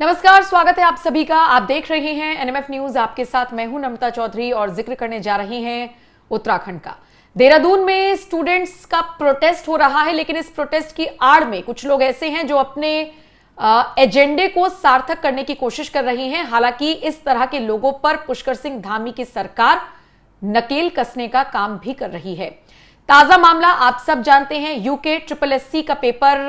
नमस्कार, स्वागत है आप सभी का। आप देख रहे हैं एनएमएफ न्यूज। आपके साथ मैं हूं नम्रता चौधरी और जिक्र करने जा रही हैं उत्तराखंड का। देहरादून में स्टूडेंट्स का प्रोटेस्ट हो रहा है, लेकिन इस प्रोटेस्ट की आड़ में कुछ लोग ऐसे हैं जो अपने एजेंडे को सार्थक करने की कोशिश कर रही हैं। हालांकि इस तरह के लोगों पर पुष्कर सिंह धामी की सरकार नकेल कसने का काम भी कर रही है। ताजा मामला आप सब जानते हैं। यूके SSSC का पेपर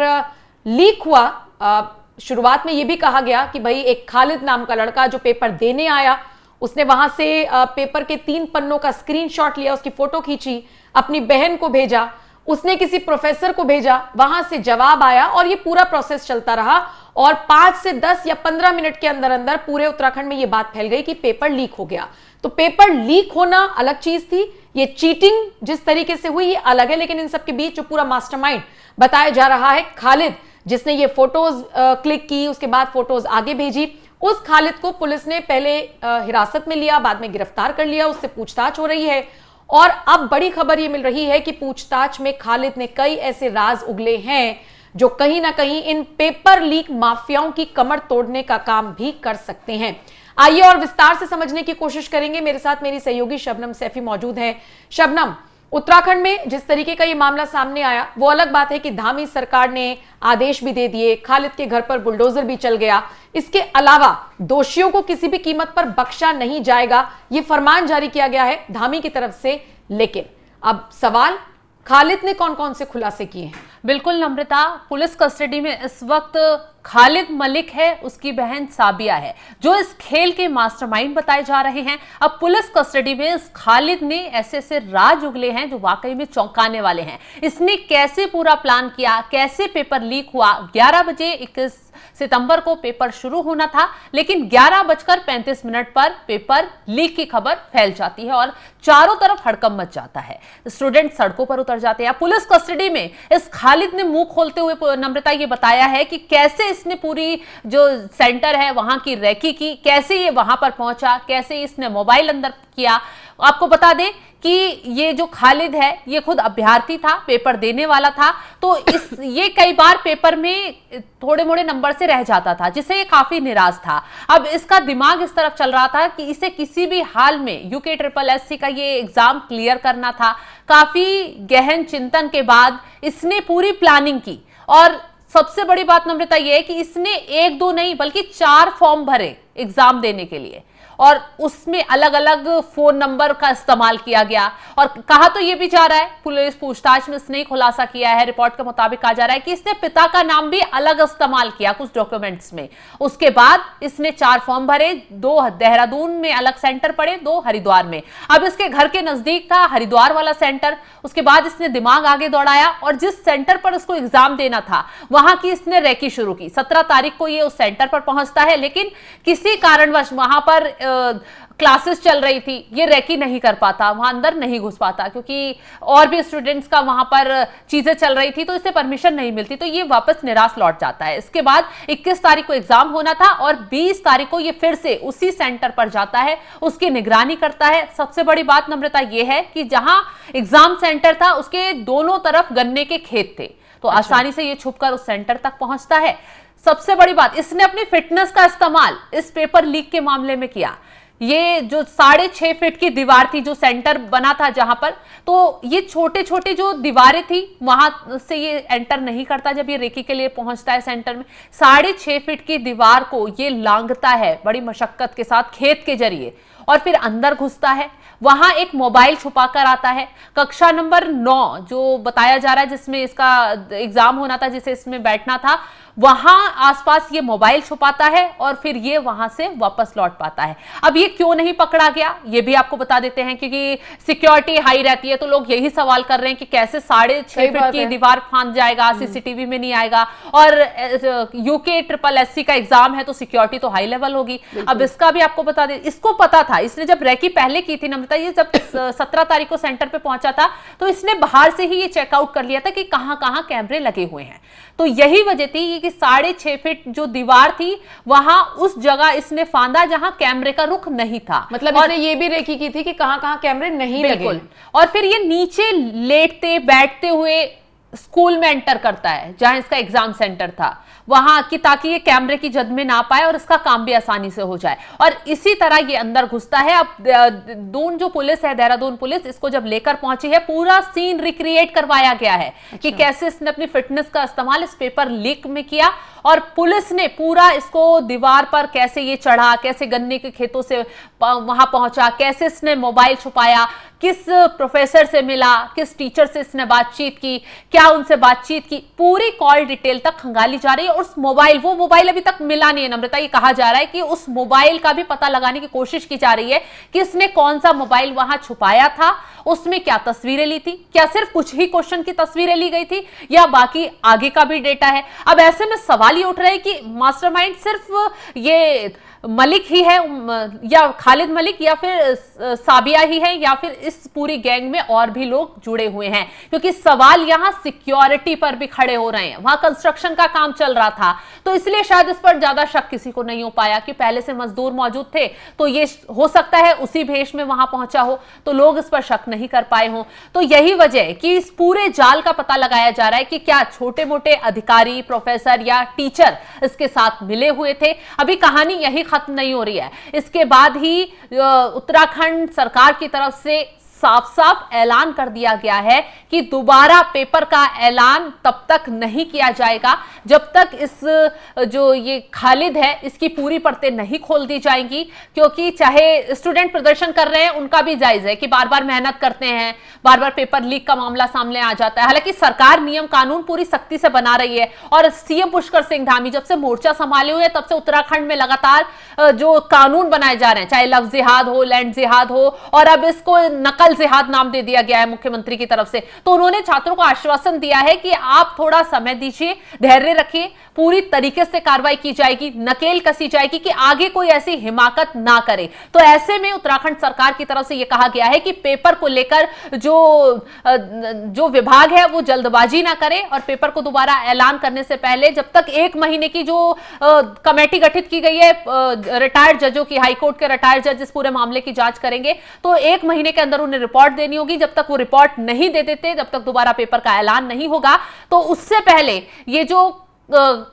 लीक हुआ। शुरुआत में यह भी कहा गया कि भाई एक खालिद नाम का लड़का जो पेपर देने आया, उसने वहां से पेपर के 3 पन्नों का स्क्रीनशॉट लिया, उसकी फोटो खींची, अपनी बहन को भेजा, उसने किसी प्रोफेसर को भेजा, वहां से जवाब आया और ये पूरा प्रोसेस चलता रहा। और 5 से 10 या 15 मिनट के अंदर अंदर पूरे उत्तराखंड में यह बात फैल गई कि पेपर लीक हो गया। तो पेपर लीक होना अलग चीज थी, ये चीटिंग जिस तरीके से हुई ये अलग है। लेकिन इन सबके बीच जो पूरा मास्टरमाइंड बताया जा रहा है खालिद, जिसने ये फोटोज क्लिक की, उसके बाद फोटोज आगे भेजी, उस खालिद को पुलिस ने पहले हिरासत में लिया, बाद में गिरफ्तार कर लिया, उससे पूछताछ हो रही है। और अब बड़ी खबर ये मिल रही है कि पूछताछ में खालिद ने कई ऐसे राज उगले हैं जो कहीं ना कहीं इन पेपर लीक माफियाओं की कमर तोड़ने का काम भी कर सकते हैं। आइए और विस्तार से समझने की कोशिश करेंगे। मेरे साथ मेरी सहयोगी शबनम सैफी मौजूद है। शबनम, उत्तराखंड में जिस तरीके का ये मामला सामने आया, वो अलग बात है कि धामी सरकार ने आदेश भी दे दिए, खालिद के घर पर बुलडोजर भी चल गया। इसके अलावा दोषियों को किसी भी कीमत पर बख्शा नहीं जाएगा, ये फरमान जारी किया गया है धामी की तरफ से। लेकिन अब सवाल, खालिद ने कौन कौन से खुलासे किए हैं? बिल्कुल नम्रता, पुलिस कस्टडी में इस वक्त खालिद मलिक है, उसकी बहन साबिया है, जो इस खेल के मास्टरमाइंड बताए जा रहे हैं। अब पुलिस कस्टडी में इस खालिद ने ऐसे ऐसे राज उगले हैं जो वाकई में चौंकाने वाले हैं। इसने कैसे पूरा प्लान किया, कैसे पेपर लीक हुआ। 11 बजे 21 सितंबर को पेपर शुरू होना था, लेकिन 11:35 पर पेपर लीक की खबर फैल जाती है और चारों तरफ हड़कंप मच जाता है। स्टूडेंट सड़कों पर उतर जाते हैं। पुलिस कस्टडी में इस खालिद ने मुंह खोलते हुए नम्रता ये बताया है कि कैसे इसने पूरी जो सेंटर है वहां की रैकी की, कैसे ये वहां पर पहुंचा, कैसे इसने मोबाइल अंदर किया। आपको बता दें कि ये जो खालिद है ये खुद अभ्यर्थी था, पेपर देने वाला था, तो ये कई बार पेपर में थोड़े मोड़े नंबर से रह जाता था, जिससे ये काफी निराश था। अब इसका दिमाग इस तरफ चल रहा था कि इसे किसी भी हाल में यूके SSSC का ये एग्जाम क्लियर करना था। काफी गहन चिंतन के बाद इसने पूरी प्लानिंग की और सबसे बड़ी बात नम्रता यह है कि इसने 1-2 नहीं बल्कि 4 फॉर्म भरे एग्जाम देने के लिए और उसमें अलग अलग फोन नंबर का इस्तेमाल किया गया। और कहा तो यह भी जा रहा है, पुलिस पूछताछ में इसने खुलासा किया है, रिपोर्ट के मुताबिक कहा जा रहा है कि इसने पिता का नाम भी अलग इस्तेमाल किया कुछ डॉक्यूमेंट्स में। उसके बाद इसने 4 फॉर्म भरे, 2 देहरादून में अलग सेंटर पड़े, 2 हरिद्वार में। अब इसके घर के नजदीक था हरिद्वार वाला सेंटर। उसके बाद इसने दिमाग आगे दौड़ाया और जिस सेंटर पर उसको एग्जाम देना था वहां की इसने रैकी शुरू की। 17 तारीख को ये उस सेंटर पर पहुंचता है, लेकिन किसी कारणवश वहां पर क्लासेस चल रही थी, ये रैकी नहीं कर पाता, वहां अंदर नहीं घुस पाता, क्योंकि और भी स्टूडेंट्स का वहां पर चीजें चल रही थी, तो इसे परमिशन नहीं मिलती, तो ये वापस निराश लौट जाता है। इसके बाद 21 तारीख को एग्जाम होना था और 20 तारीख को ये फिर से उसी सेंटर पर जाता है, उसकी निगरानी करता है। सबसे बड़ी बात नम्रता ये है कि जहां एग्जाम सेंटर था उसके दोनों तरफ गन्ने के खेत थे, तो आसानी से ये छुपकर उस सेंटर तक पहुंचता है। सबसे बड़ी बात, इसने अपनी फिटनेस का इस्तेमाल इस पेपर लीक के मामले में किया। ये जो 6.5 फीट की दीवार थी जो सेंटर बना था जहां पर, तो ये छोटे छोटे जो दीवारें थी वहां से ये एंटर नहीं करता। जब ये रेकी के लिए पहुंचता है सेंटर में, 6.5 फीट की दीवार को ये लांघता है बड़ी मशक्कत के साथ खेत के जरिए और फिर अंदर घुसता है। वहां एक मोबाइल छुपा कर आता है। कक्षा नंबर 9 जो बताया जा रहा है जिसमें इसका एग्जाम होना था, जिसे इसमें बैठना था, वहां आसपास ये मोबाइल छुपाता है और फिर ये वहां से वापस लौट पाता है। अब ये क्यों नहीं पकड़ा गया ये भी आपको बता देते हैं, क्योंकि सिक्योरिटी हाई रहती है, तो लोग यही सवाल कर रहे हैं कि कैसे 6.5 फीट की दीवार फांद जाएगा, सीसीटीवी में नहीं आएगा। और यूके SSSC का एग्जाम है तो सिक्योरिटी तो हाई लेवल होगी। अब इसका भी आपको बता दें, इसको पता था, इसने जब रैकी पहले की थी नम्रता, ये जब 17 तारीख को सेंटर पे पहुंचा था तो इसने बाहर से ही ये चेकआउट कर लिया था कि कहां कहां कैमरे लगे हुए हैं। तो यही वजह थी कि 6.5 फीट जो दीवार थी वहां उस जगह इसने फांदा जहां कैमरे का रुख नहीं था। मतलब इसने ये भी रेकी की थी कि कहां कहां कैमरे नहीं लगे। और फिर ये नीचे लेटते बैठते हुए स्कूल में एंटर करता है जहां इसका एग्जाम सेंटर था वहां की, ताकि ये कैमरे की जद में ना पाए और इसका काम भी आसानी से हो जाए। और इसी तरह ये अंदर घुसता है। अब दून जो पुलिस है, देहरादून पुलिस, इसको जब लेकर पहुंची है, पूरा सीन रिक्रिएट करवाया गया है कि कैसे इसने अपनी फिटनेस का इस्तेमाल इस पेपर लीक में किया, और पुलिस ने पूरा इसको दीवार पर कैसे ये चढ़ा, कैसे गन्ने के खेतों से वहां पहुंचा, कैसे इसने मोबाइल छुपाया, किस प्रोफेसर से मिला, किस टीचर से इसने बातचीत की, क्या उनसे बातचीत की, पूरी कॉल डिटेल तक खंगाली जा रही है। और उस मोबाइल, वो मोबाइल अभी तक मिला नहीं है नम्रता। ये कहा जा रहा है कि उस मोबाइल का भी पता लगाने की कोशिश की जा रही है कि इसने कौन सा मोबाइल वहां छुपाया था, उसमें क्या तस्वीरें ली थी, क्या सिर्फ कुछ ही क्वेश्चन की तस्वीरें ली गई थी या बाकी आगे का भी डेटा है। अब ऐसे में सवाल ये उठ रहा है कि मास्टरमाइंड सिर्फ ये मलिक ही है, या खालिद मलिक, या फिर साबिया ही है, या फिर इस पूरी गैंग में और भी लोग जुड़े हुए हैं। क्योंकि सवाल यहां सिक्योरिटी पर भी खड़े हो रहे हैं। वहां कंस्ट्रक्शन का काम चल रहा था, तो इसलिए शायद इस पर ज्यादा शक किसी को नहीं हो पाया कि पहले से मजदूर मौजूद थे, तो ये हो सकता है उसी भेष में वहां पहुंचा हो, तो लोग इस पर शक नहीं कर पाए हों। तो यही वजह है कि इस पूरे जाल का पता लगाया जा रहा है कि क्या छोटे मोटे अधिकारी, प्रोफेसर या टीचर इसके साथ मिले हुए थे। अभी कहानी यही खत्म नहीं हो रही है। इसके बाद ही उत्तराखंड सरकार की तरफ से साफ साफ ऐलान कर दिया गया है कि दोबारा पेपर का ऐलान तब तक नहीं किया जाएगा जब तक इस जो ये खालिद है इसकी पूरी परतें नहीं खोल दी जाएंगी। क्योंकि चाहे स्टूडेंट प्रदर्शन कर रहे हैं, उनका भी जायज है कि बार बार मेहनत करते हैं, बार बार पेपर लीक का मामला सामने आ जाता है। हालांकि सरकार नियम कानून पूरी सख्ती से बना रही है, और सीएम पुष्कर सिंह धामी जब से मोर्चा संभाले हुए तब से उत्तराखंड में लगातार जो कानून बनाए जा रहे हैं, चाहे लफ्ज जिहाद हो, लैंड जिहाद हो, और अब इसको नकल जिहाद नाम दे दिया गया है मुख्यमंत्री की तरफ से। तो उन्होंने छात्रों को आश्वासन दिया है कि आप थोड़ा समय दीजिए, धैर्य रखिए, पूरी तरीके से कार्रवाई की जाएगी, नकेल कसी जाएगी कि आगे कोई ऐसी हिमाकत ना करे। तो ऐसे में उत्तराखंड सरकार की तरफ से यह कहा गया है कि पेपर को लेकर जो विभाग है वो जल्दबाजी ना करे, और पेपर को दोबारा ऐलान करने से पहले जब तक 1 महीने की जो कमेटी गठित की गई है रिटायर्ड जजों की, हाईकोर्ट के रिटायर्ड जज इस पूरे मामले की जांच करेंगे, तो 1 महीने के अंदर उन्हें रिपोर्ट देनी होगी। जब तक वो रिपोर्ट नहीं दे देते, जब तक दोबारा पेपर का ऐलान नहीं होगा, तो उससे पहले ये जो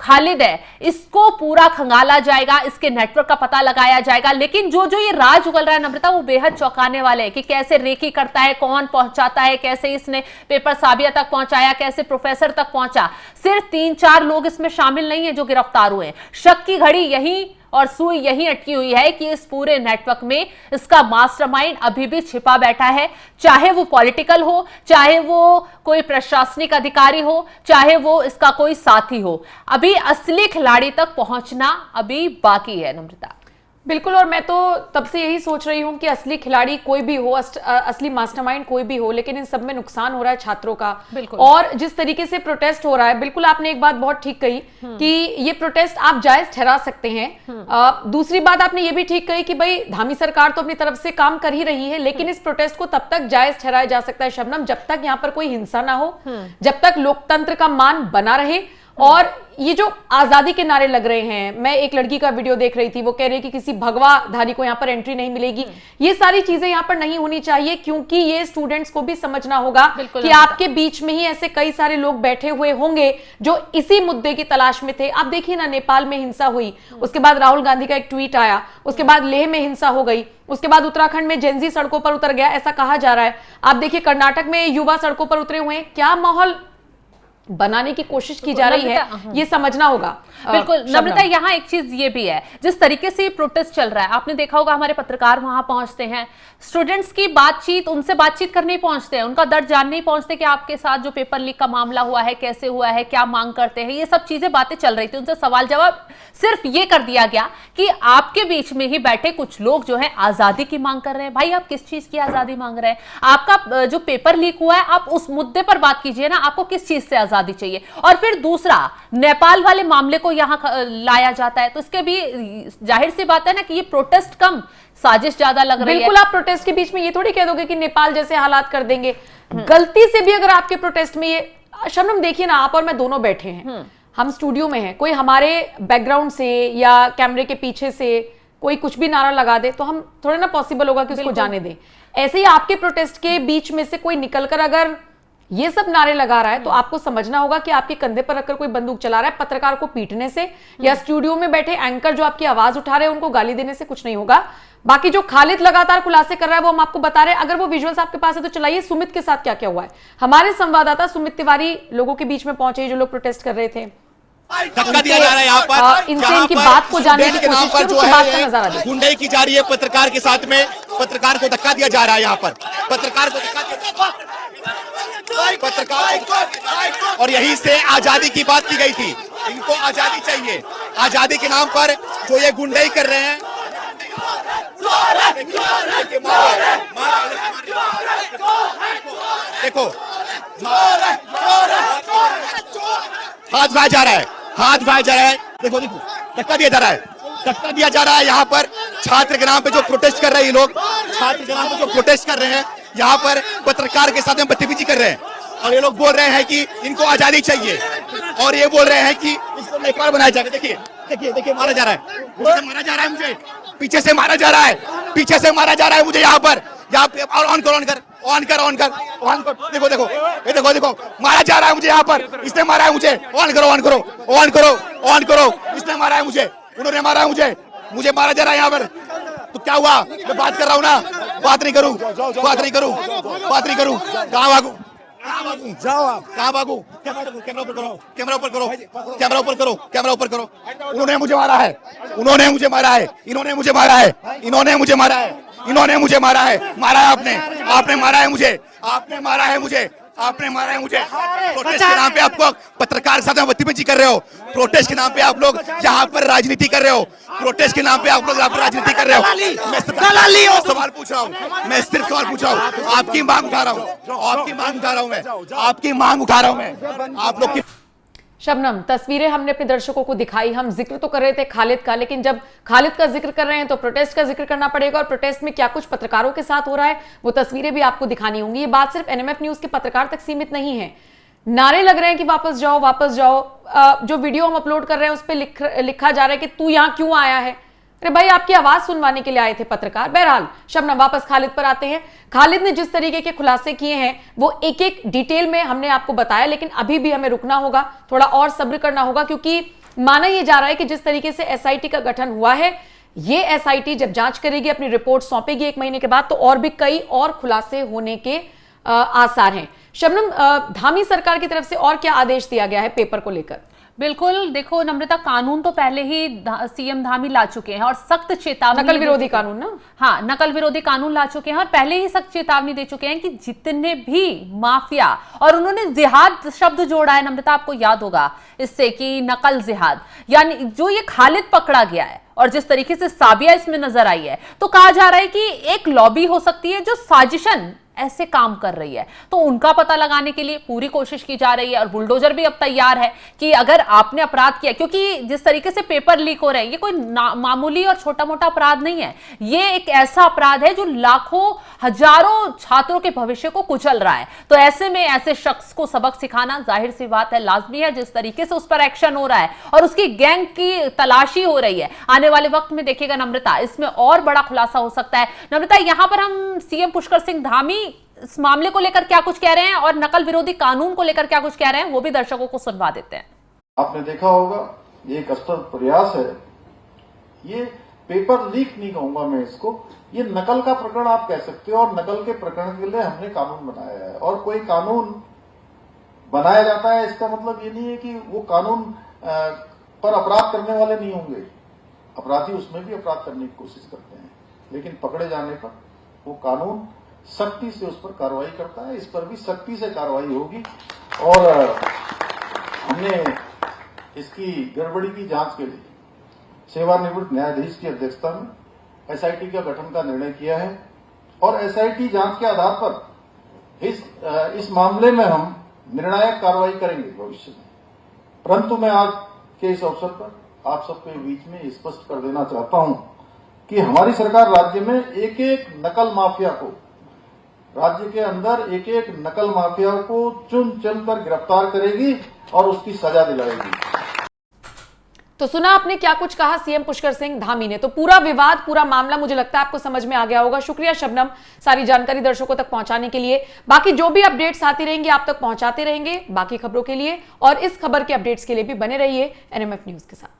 खालिद है इसको पूरा खंगाला जाएगा, इसके नेटवर्क का पता लगाया जाएगा। लेकिन जो ये राज उगल रहा है नम्रता, वो बेहद चौंकाने वाले है कि कैसे रेकी करता है, कौन पहुंचाता है, कैसे इसने पेपर साबिया तक पहुंचाया, कैसे प्रोफेसर तक पहुंचा। सिर्फ 3-4 लोग इसमें शामिल नहीं है जो गिरफ्तार हुए। शक की घड़ी यही और सुई यही अटकी हुई है कि इस पूरे नेटवर्क में इसका मास्टरमाइंड अभी भी छिपा बैठा है, चाहे वो पॉलिटिकल हो, चाहे वो कोई प्रशासनिक अधिकारी हो, चाहे वो इसका कोई साथी हो। अभी असली खिलाड़ी तक पहुंचना अभी बाकी है नम्रता। बिल्कुल, और मैं तो तब से यही सोच रही हूँ कि असली खिलाड़ी कोई भी हो, असली मास्टरमाइंड कोई भी हो, लेकिन इन सब में नुकसान हो रहा है छात्रों का। और जिस तरीके से प्रोटेस्ट हो रहा है, बिल्कुल आपने एक बात बहुत ठीक कही कि ये प्रोटेस्ट आप जायज ठहरा सकते हैं। दूसरी बात आपने ये भी ठीक कही कि भाई धामी सरकार तो अपनी तरफ से काम कर ही रही है, लेकिन इस प्रोटेस्ट को तब तक जायज ठहराया जा सकता है शबनम, जब तक यहाँ पर कोई हिंसा ना हो, जब तक लोकतंत्र का मान बना रहे। और ये जो आजादी के नारे लग रहे हैं, मैं एक लड़की का वीडियो देख रही थी, वो कह रही कि किसी भगवाधारी को यहाँ पर एंट्री नहीं मिलेगी। ये सारी चीजें यहाँ पर नहीं होनी चाहिए, क्योंकि ये स्टूडेंट्स को भी समझना होगा कि आपके बीच में ही ऐसे कई सारे लोग बैठे हुए होंगे जो इसी मुद्दे की तलाश में थे। आप देखिए ना, नेपाल में हिंसा हुई, उसके बाद राहुल गांधी का एक ट्वीट आया, उसके बाद लेह में हिंसा हो गई, उसके बाद उत्तराखंड में जेंजी सड़कों पर उतर गया, ऐसा कहा जा रहा है। आप देखिए कर्नाटक में युवा सड़कों पर उतरे हुए हैं। क्या माहौल बनाने की कोशिश की जा रही है, ये समझना होगा। बिल्कुल नम्रता, यहाँ एक चीज ये भी है, जिस तरीके से प्रोटेस्ट चल रहा है, आपने देखा होगा हमारे पत्रकार वहां पहुंचते हैं, स्टूडेंट्स की बातचीत, उनसे बातचीत करने पहुंचते हैं, उनका दर्द जानने ही पहुंचते कि आपके साथ जो पेपर लीक का मामला हुआ है कैसे हुआ है, क्या मांग करते हैं, ये सब चीजें बातें चल रही थी। उनसे सवाल जवाब सिर्फ ये कर दिया गया कि आपके बीच में ही बैठे कुछ लोग जो है आजादी की मांग कर रहे हैं। भाई आप किस चीज की आजादी मांग रहे हैं? आपका जो पेपर लीक हुआ है, आप उस मुद्दे पर बात कीजिए ना, आपको किस चीज से आजादी चाहिए। और फिर दूसरा, नेपाल वाले मामले को यहां लाया जाता है, तो इसके भी जाहिर सी बात है ना कि ये प्रोटेस्ट कम साजिश ज्यादा लग रही है। बिल्कुल, आप प्रोटेस्ट के बीच में ये थोड़ी कह दोगे कि नेपाल जैसे हालात कर देंगे। गलती से भी अगर आपके प्रोटेस्ट में ये, शबनम देखिए ना, आप और मैं दोनों बैठे हैं, हम स्टूडियो में हैं, कोई हमारे बैकग्राउंड से या कैमरे के पीछे से कोई कुछ भी नारा लगा दे तो हम थोड़ा ना पॉसिबल होगा कि उसको जाने दें। ऐसे ही आपके प्रोटेस्ट के बीच में से कोई निकलकर अगर ये सब नारे लगा रहा है, तो आपको समझना होगा कि आपके कंधे पर रखकर कोई बंदूक चला रहा है पत्रकार को पीटने से, या स्टूडियो में बैठे एंकर जो आपकी आवाज उठा रहे हैं उनको गाली देने से कुछ नहीं होगा। बाकी जो खालिद लगातार खुलासे कर रहा है वो हम आपको बता रहे हैं। अगर वो विजुअल्स आपके पास है तो चलाइए, सुमित के साथ क्या क्या हुआ है। हमारे संवाददाता सुमित तिवारी लोगों के बीच में पहुंचे जो लोग प्रोटेस्ट कर रहे थे, धक्का दिया जा रहा है यहाँ पर, इनसे इनकी बात को जानने की कोशिश की, उसके बाद का नजारा देखिए। गुंडाई की जा रही है पत्रकार के साथ में, पत्रकार को धक्का दिया जा रहा है यहाँ पर, पत्रकार को धक्का दिया, पत्रकार, और यही से आजादी की बात की गई थी। इनको आजादी चाहिए, आजादी के नाम पर जो ये गुंडाई कर रहे हैं। देखो हाथ उठाया जा रहा है, हाथ उठाया जा रहा है, देखो देखो धक्का दिया जा रहा है, धक्का दिया जा रहा है यहाँ पर। छात्र के नाम पे जो प्रोटेस्ट कर रहे हैं ये लोग, छात्र के नाम पे जो प्रोटेस्ट कर रहे हैं यहाँ पर, पत्रकार के साथ में बदतमीजी कर रहे हैं, और ये लोग बोल रहे हैं कि इनको आजादी चाहिए, और ये बोल रहे हैं कि इसको नेकवार बनाया जाए। देखिए देखिए देखिए मारा जा रहा है, मुझे मारा जा रहा है, मुझे पीछे से मारा जा रहा है, पीछे से मारा जा रहा है मुझे यहाँ पर। और ऑन कर, ऑन कर, ऑन कर, ऑन कर, ऑन कर, देखो देखो ये देखो देखो मारा जा रहा है मुझे यहाँ पर, इसने मारा है मुझे। ऑन करो, ऑन करो, ऑन करो, ऑन करो, इसने मारा है मुझे, उन्होंने मारा है मुझे, मुझे मारा जा रहा है यहाँ पर। तो क्या हुआ, मैं बात कर रहा हूँ ना, बात नहीं करूँ, बात नहीं करूँ, बात नहीं करूँ, कहाँ भागू, जाओ आप, कहाँ भागू, कैमरा ऊपर करो, कैमरा ऊपर करो, कैमरा ऊपर करो, कैमरा ऊपर करो। उन्होंने मुझे मारा है, उन्होंने मुझे मारा है, इन्होंने मुझे मारा है, इन्होंने मुझे मारा है, इन्होंने मुझे मारा है, मारा है आपने, आपने मारा है मुझे, आपने मारा है मुझे, आपने मारा है मुझे। प्रोटेस्ट के नाम पे आपको पत्रकार के साथ बदतमीजी कर रहे हो, प्रोटेस्ट के नाम पे आप लोग यहाँ पर राजनीति कर रहे हो, प्रोटेस्ट के नाम पे आप लोग यहाँ पर राजनीति कर रहे हो। मैं सवाल पूछ रहा हूँ, मैं सिर्फ सवाल पूछ रहा हूँ, आपकी मांग उठा रहा हूँ, आपकी मांग उठा रहा हूँ मैं, आपकी मांग उठा रहा हूँ मैं, आप लोग की। शबनम, तस्वीरें हमने अपने दर्शकों को दिखाई, हम जिक्र तो कर रहे थे खालिद का, लेकिन जब खालिद का जिक्र कर रहे हैं तो प्रोटेस्ट का जिक्र करना पड़ेगा, और प्रोटेस्ट में क्या कुछ पत्रकारों के साथ हो रहा है वो तस्वीरें भी आपको दिखानी होंगी। ये बात सिर्फ एनएमएफ न्यूज के पत्रकार तक सीमित नहीं है, नारे लग रहे हैं कि वापस जाओ, वापस जाओ। जो वीडियो हम अपलोड कर रहे हैं उस पर लिखा जा रहा है कि तू यहाँ क्यों आया है। अरे भाई, आपकी आवाज सुनवाने के लिए आए थे पत्रकार। बहरहाल शबनम, वापस खालिद पर आते हैं। खालिद ने जिस तरीके के खुलासे किए हैं वो एक एक डिटेल में हमने आपको बताया, लेकिन अभी भी हमें रुकना होगा, थोड़ा और सब्र करना होगा, क्योंकि माना यह जा रहा है कि जिस तरीके से एसआईटी का गठन हुआ है, ये एसआईटी जब जांच करेगी, अपनी रिपोर्ट सौंपेगी 1 महीने के बाद, तो और भी कई और खुलासे होने के आसार हैं। शबनम, धामी सरकार की तरफ से और क्या आदेश दिया गया है पेपर को लेकर? बिल्कुल, देखो नम्रता, कानून तो पहले ही सीएम धामी ला चुके हैं और सख्त चेतावनी, नकल विरोधी कानून ना, हाँ, नकल विरोधी कानून ला चुके हैं और पहले ही सख्त चेतावनी दे चुके हैं कि जितने भी माफिया, और उन्होंने जिहाद शब्द जोड़ा है नम्रता, आपको याद होगा इससे कि नकल जिहाद, यानी जो ये खालिद पकड़ा गया है और जिस तरीके से साबिया इसमें नजर आई है, तो कहा जा रहा है कि एक लॉबी हो सकती है जो साजिशन ऐसे काम कर रही है, तो उनका पता लगाने के लिए पूरी कोशिश की जा रही है। और बुलडोजर भी अब तैयार है कि अगर आपने अपराध किया, क्योंकि जिस तरीके से पेपर लीक हो रहे हैं, ये कोई मामूली और छोटा मोटा अपराध नहीं है, ये एक ऐसा अपराध है जो लाखों हजारों छात्रों के भविष्य को कुचल रहा है। तो ऐसे में ऐसे शख्स को सबक सिखाना जाहिर सी बात है, लाजमी है। जिस तरीके से उस पर एक्शन हो रहा है और उसकी गैंग की तलाशी हो रही है, आने वाले वक्त में देखिएगा नम्रता, इसमें और बड़ा खुलासा हो सकता है। नम्रता, यहां पर हम सीएम पुष्कर सिंह धामी इस मामले को लेकर क्या कुछ कह रहे हैं और नकल विरोधी कानून को लेकर क्या कुछ कह रहे हैं, वो भी दर्शकों को सुनवा देते हैं। आपने देखा होगा, ये एक अस्तर प्रयास है, ये पेपर लीक नहीं कहूंगा मैं इसको, ये नकल का प्रकरण आप कह सकते हो, और नकल के प्रकरण के लिए हमने कानून बनाया है। और कोई कानून बनाया जाता है इसका मतलब ये नहीं है कि वो कानून पर अपराध करने वाले नहीं होंगे, अपराधी उसमें भी अपराध करने की कोशिश करते हैं, लेकिन पकड़े जाने पर वो कानून सख्ती से उस पर कार्रवाई करता है। इस पर भी सख्ती से कार्रवाई होगी, और हमने इसकी गड़बड़ी की जांच के लिए सेवानिवृत्त न्यायाधीश की अध्यक्षता में एसआईटी का गठन का निर्णय किया है, और एसआईटी जांच के आधार पर इस मामले में हम निर्णायक कार्रवाई करेंगे भविष्य में। परंतु मैं आज के इस अवसर पर आप सबके बीच में स्पष्ट कर देना चाहता हूं कि हमारी सरकार राज्य में एक एक नकल माफिया को, राज्य के अंदर एक एक नकल माफिया को चुन चुन कर गिरफ्तार करेगी और उसकी सजा दिलाएगी। तो सुना आपने क्या कुछ कहा सीएम पुष्कर सिंह धामी ने। तो पूरा विवाद, पूरा मामला मुझे लगता है आपको समझ में आ गया होगा। शुक्रिया शबनम, सारी जानकारी दर्शकों तक पहुंचाने के लिए। बाकी जो भी अपडेट्स आती रहेंगी आप तक पहुंचाते रहेंगे बाकी खबरों के लिए, और इस खबर के अपडेट्स के लिए भी बने रहिए एनएमएफ न्यूज के साथ।